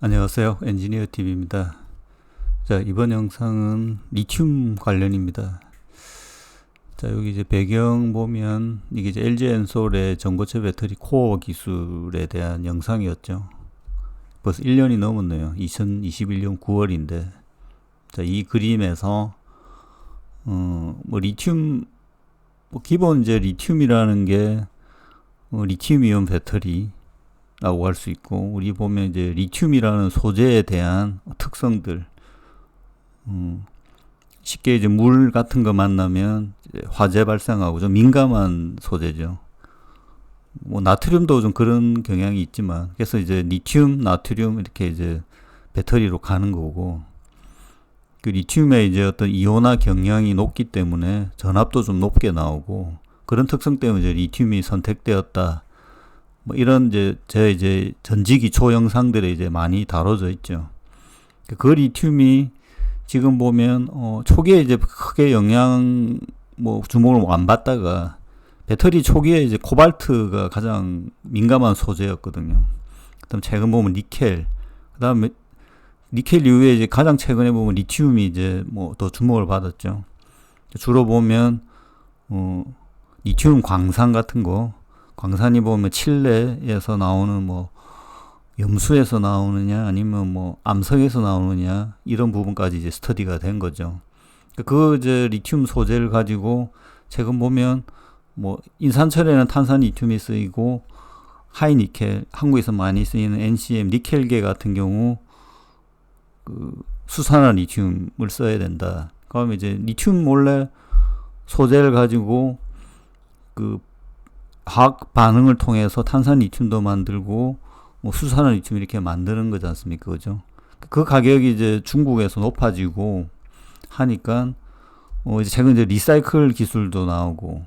안녕하세요. 엔지니어 TV입니다. 자, 이번 영상은 리튬 관련입니다. 자, 여기 이제 배경 보면 이게 이제 LG 엔솔의 전고체 배터리 코어 기술에 대한 영상이었죠. 벌써 1년이 넘었네요. 2021년 9월인데. 자, 이 그림에서 리튬, 기본 이제 리튬이라는 게 리튬이온 배터리 라고 할 수 있고, 우리 보면 이제 리튬이라는 소재에 대한 특성들, 쉽게 이제 물 같은 거 만나면 이제 화재 발생하고 좀 민감한 소재죠. 나트륨도 좀 그런 경향이 있지만, 그래서 이제 리튬, 나트륨 이렇게 이제 배터리로 가는 거고, 그 리튬의 이제 어떤 이온화 경량이 높기 때문에 전압도 좀 높게 나오고, 그런 특성 때문에 이제 리튬이 선택되었다. 이런 이제 전지기초 영상들에 이제 많이 다뤄져 있죠. 그 리튬이 지금 보면 초기에 이제 크게 영향 주목을 안 받다가 배터리 초기에 이제 코발트가 가장 민감한 소재였거든요. 그다음 최근 보면 니켈, 그다음에 니켈 이후에 이제 가장 최근에 보면 리튬이 이제 더 주목을 받았죠. 주로 보면 리튬 광산 같은 거, 광산이 보면 칠레에서 나오는 염수에서 나오느냐 아니면 암석에서 나오느냐 이런 부분까지 이제 스터디가 된 거죠. 그 이제 리튬 소재를 가지고 최근 보면 인산철에는 탄산 리튬이 쓰이고 하이니켈, 한국에서 많이 쓰이는 NCM 니켈계 같은 경우 그 수산화 리튬을 써야 된다. 그러면 이제 리튬 원래 소재를 가지고 그 화학 반응을 통해서 탄산 리튬도 만들고 수산화 리튬 이렇게 만드는 거지 않습니까? 그죠? 그 가격이 이제 중국에서 높아지고 하니까 이제 최근 이제 리사이클 기술도 나오고,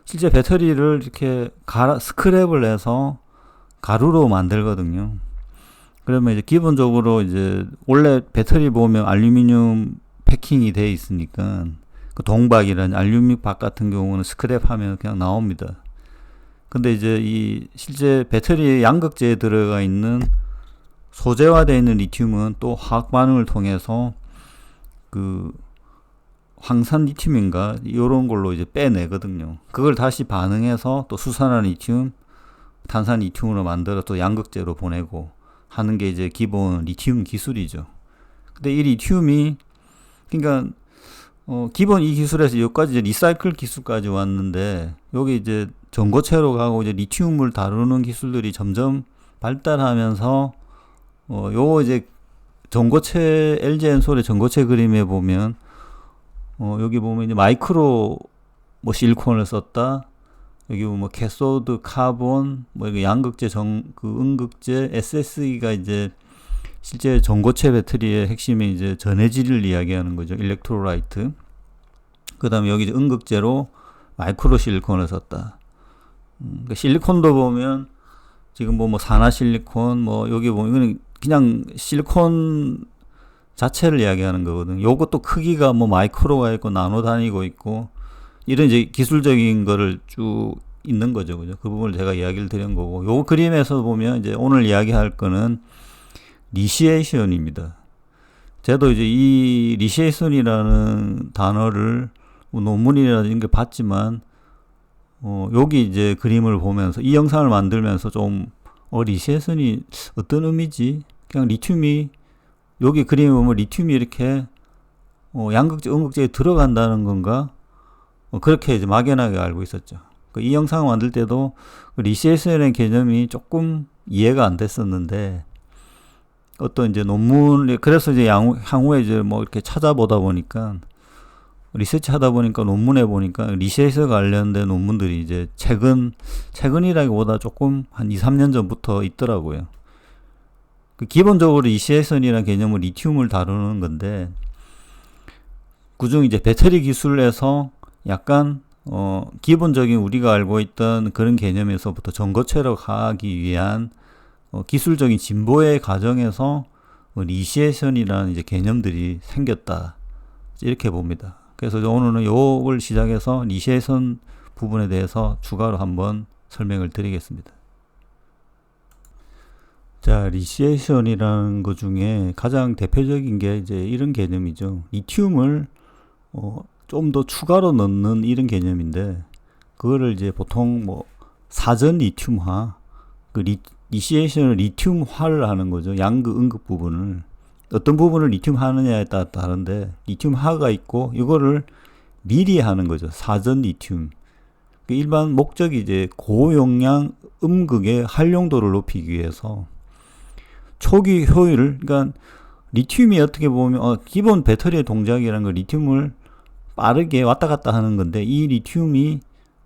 실제 배터리를 이렇게 스크랩을 해서 가루로 만들거든요. 그러면 이제 기본적으로 이제 원래 배터리 보면 알루미늄 패킹이 돼 있으니까 그 동박이라는 알루미늄 박 같은 경우는 스크랩하면 그냥 나옵니다. 근데 이제 이 실제 배터리 양극재에 들어가 있는 소재화되어 있는 리튬은 또 화학 반응을 통해서 그 황산 리튬인가 이런 걸로 이제 빼내거든요. 그걸 다시 반응해서 또 수산화 리튬, 탄산 리튬으로 만들어 또 양극재로 보내고 하는 게 이제 기본 리튬 기술이죠. 근데 이 리튬이 그러니까 기본 이 기술에서 여기까지 이제 리사이클 기술까지 왔는데, 여기 이제 전고체로 가고 이제 리튬을 다루는 기술들이 점점 발달하면서 요 이제 전고체 LG 엔솔의 전고체 그림에 보면 여기 보면 이제 마이크로 실리콘을 썼다. 여기 보면 캐소드 카본 이게 양극재 음극재 SSE가 이제 실제 전고체 배터리의 핵심이 이제 전해질을 이야기하는 거죠. 일렉트로라이트. 그 다음에 여기 이제 음극재로 마이크로 실리콘을 썼다. 그러니까 실리콘도 보면 지금 산화 실리콘 여기 보면 이거는 그냥 실리콘 자체를 이야기하는 거거든요. 요것도 크기가 마이크로가 있고 나노 단위고 있고 이런 이제 기술적인 거를 쭉 있는 거죠. 그죠? 그 부분을 제가 이야기를 드린 거고, 요 그림에서 보면 이제 오늘 이야기할 거는 리시에이션입니다. 저도 이제 이 리시에이션이라는 단어를 논문이나 이런 게 봤지만 여기 이제 그림을 보면서 이 영상을 만들면서 좀 리시에이션이 어떤 의미지? 그냥 리튬이 여기 그림에 보면 리튬이 이렇게 양극재, 음극재에 들어간다는 건가? 그렇게 이제 막연하게 알고 있었죠. 이 영상을 만들 때도 리시에이션의 개념이 조금 이해가 안 됐었는데, 어떤 이제 논문, 그래서 이제 향후에 이제 이렇게 찾아보다 보니까, 리서치 하다 보니까 논문에 보니까 리시에이션 관련된 논문들이 이제 최근이라기보다 조금 한 2, 3년 전부터 있더라고요. 기본적으로 리시에이션이라는 개념은 리튬을 다루는 건데, 그중 이제 배터리 기술에서 약간 기본적인 우리가 알고 있던 그런 개념에서부터 전고체로 가기 위한 기술적인 진보의 과정에서 리시에이션이라는 이제 개념들이 생겼다, 이렇게 봅니다. 그래서 오늘은 요걸 시작해서 리시에이션 부분에 대해서 추가로 한번 설명을 드리겠습니다. 자, 리시에이션이라는 것 중에 가장 대표적인 게 이제 이런 개념이죠. 리튬을 좀 더 추가로 넣는 이런 개념인데, 그거를 이제 보통 뭐 사전 리튬화, 리시에이션을 리튬화를 하는 거죠. 양극 음극 부분을 어떤 부분을 리튬하느냐에 따라 다른데, 리튬화가 있고 이거를 미리 하는 거죠. 사전 리튬. 일반 목적이 이제 고용량 음극의 활용도를 높이기 위해서 초기 효율을, 그러니까 리튬이 어떻게 보면 기본 배터리의 동작이라는 건 리튬을 빠르게 왔다 갔다 하는 건데, 이 리튬이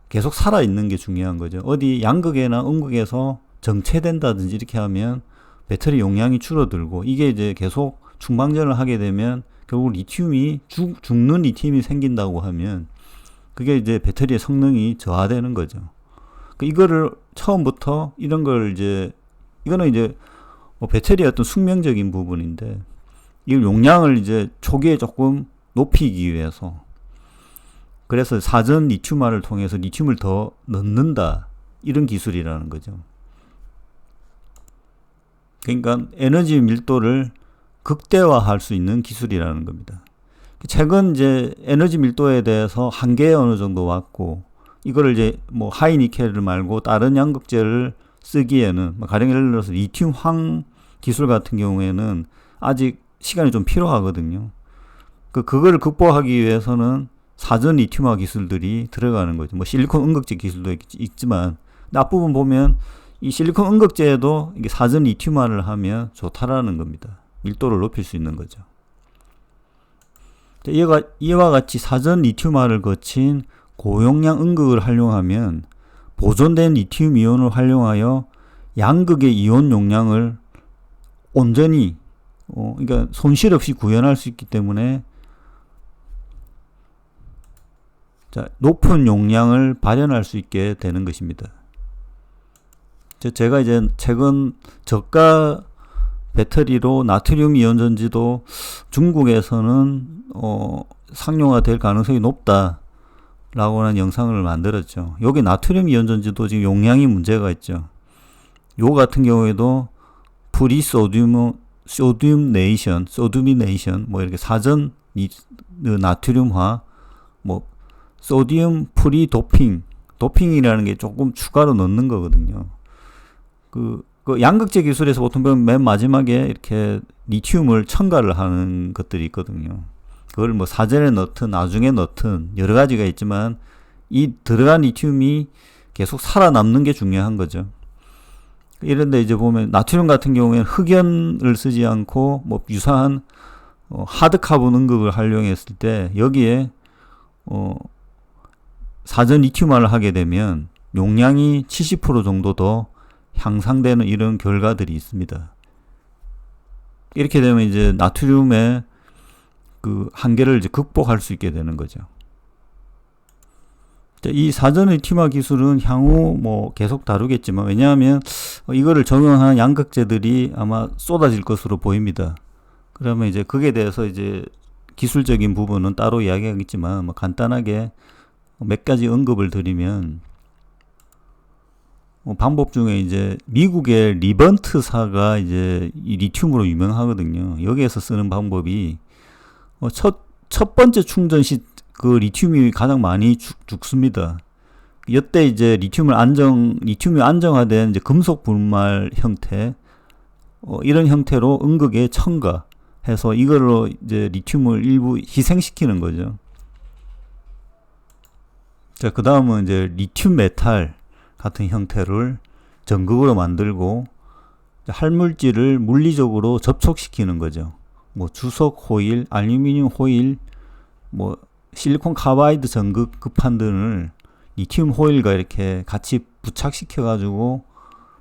계속 살아 있는 게 중요한 거죠. 어디 양극에나 음극에서 정체된다든지 이렇게 하면 배터리 용량이 줄어들고, 이게 이제 계속 충방전을 하게 되면 결국 리튬이 죽는 리튬이 생긴다고 하면 그게 이제 배터리의 성능이 저하되는 거죠. 이거를 처음부터 이런 걸 이거는 이제 배터리의 어떤 숙명적인 부분인데, 이 용량을 이제 초기에 조금 높이기 위해서, 그래서 사전 리튬화를 통해서 리튬을 더 넣는다, 이런 기술이라는 거죠. 그러니까 에너지 밀도를 극대화할 수 있는 기술이라는 겁니다. 최근 이제 에너지 밀도에 대해서 한계에 어느 정도 왔고, 이거를 이제 뭐 하이니켈을 말고 다른 양극재를 쓰기에는, 가령 예를 들어서 리튬 황 기술 같은 경우에는 아직 시간이 좀 필요하거든요. 그거를 극복하기 위해서는 사전 리튬화 기술들이 들어가는 거죠. 뭐 실리콘 음극재 기술도 있지만, 앞부분 보면 이 실리콘 음극재에도 이게 사전 리튬화를 하면 좋다라는 겁니다. 밀도를 높일 수 있는 거죠. 이와 같이 사전 리튬화를 거친 고용량 음극을 활용하면 보존된 리튬 이온을 활용하여 양극의 이온 용량을 온전히 그러니까 손실 없이 구현할 수 있기 때문에 높은 용량을 발현할 수 있게 되는 것입니다. 제가 이제 최근 저가 배터리로 나트륨 이온 전지도 중국에서는 상용화 될 가능성이 높다 라고 하는 영상을 만들었죠. 여기 나트륨 이온 전지도 지금 용량이 문제가 있죠. 요 같은 경우에도 프리 소듐네이션 뭐 이렇게 사전 나트륨화, 뭐 소디움 프리 도핑이라는 게 조금 추가로 넣는 거거든요. 그 양극재 기술에서 보통 보면 맨 마지막에 이렇게 리튬을 첨가를 하는 것들이 있거든요. 그걸 뭐 사전에 넣든 나중에 넣든 여러 가지가 있지만, 이 들어간 리튬이 계속 살아남는 게 중요한 거죠. 이런데 이제 보면 나트륨 같은 경우에는 흑연을 쓰지 않고 뭐 유사한 하드 카본 음극을 활용했을 때, 여기에 사전 리튬화를 하게 되면 용량이 70% 정도 더 향상되는 이런 결과들이 있습니다. 이렇게 되면 이제 나트륨의 그 한계를 이제 극복할 수 있게 되는 거죠. 이 사전 리튬화 기술은 향후 뭐 계속 다루겠지만, 왜냐하면 이거를 적용하는 양극재들이 아마 쏟아질 것으로 보입니다. 그러면 이제 그게 대해서 이제 기술적인 부분은 따로 이야기하겠지만, 뭐 간단하게 몇 가지 언급을 드리면, 방법 중에 이제 미국의 리번트사가 이제 이 리튬으로 유명하거든요. 여기에서 쓰는 방법이 첫 번째 충전 시 그 리튬이 가장 많이 죽습니다. 이때 이제 리튬이 안정화된 이제 금속 분말 형태, 이런 형태로 음극에 첨가해서 이걸로 이제 리튬을 일부 희생시키는 거죠. 자, 그 다음은 이제 리튬 메탈 같은 형태를 전극으로 만들고 할물질을 물리적으로 접촉시키는 거죠. 뭐 주석 호일, 알루미늄 호일, 뭐 실리콘 카바이드 전극 급한 등을 리튬 호일과 이렇게 같이 부착시켜 가지고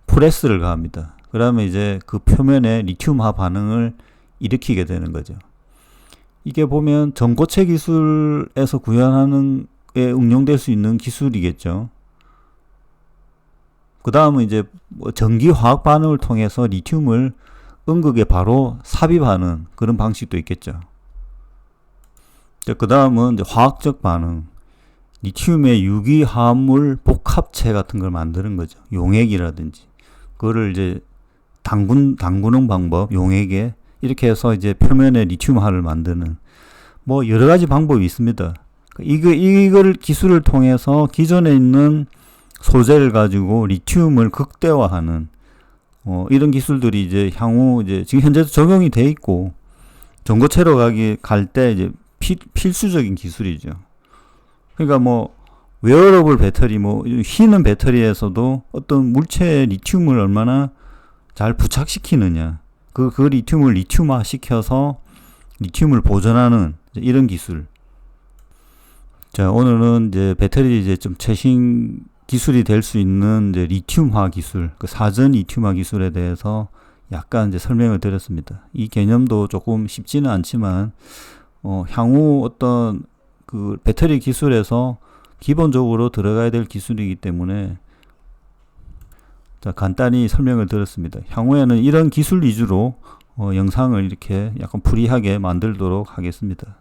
프레스를 가합니다. 그러면 이제 그 표면에 리튬화 반응을 일으키게 되는 거죠. 이게 보면 전고체 기술에서 구현하는 에 응용될 수 있는 기술이겠죠. 그 다음은 이제 전기 화학 반응을 통해서 리튬을 음극에 바로 삽입하는 그런 방식도 있겠죠. 그 다음은 이제 화학적 반응, 리튬의 유기화합물 복합체 같은 걸 만드는 거죠. 용액이라든지 그거를 이제 담그는 방법, 용액에 이렇게 해서 이제 표면에 리튬화를 만드는 뭐 여러 가지 방법이 있습니다. 이걸 기술을 통해서 기존에 있는 소재를 가지고 리튬을 극대화하는 이런 기술들이 이제 향후 이제 지금 현재도 적용이 돼 있고 전고체로 갈 때 이제 필수적인 기술이죠. 그러니까 뭐 웨어러블 배터리, 뭐 휘는 배터리에서도 어떤 물체에 리튬을 얼마나 잘 부착시키느냐, 그 리튬을 리튬화 시켜서 리튬을 보존하는 이런 기술. 자, 오늘은 이제 배터리 이제 좀 최신 기술이 될 수 있는 이제 리튬화 기술, 그 사전 리튬화 기술에 대해서 약간 이제 설명을 드렸습니다. 이 개념도 조금 쉽지는 않지만 향후 어떤 그 배터리 기술에서 기본적으로 들어가야 될 기술이기 때문에 자, 간단히 설명을 드렸습니다. 향후에는 이런 기술 위주로 영상을 이렇게 약간 프리하게 만들도록 하겠습니다.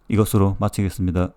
이것으로 마치겠습니다.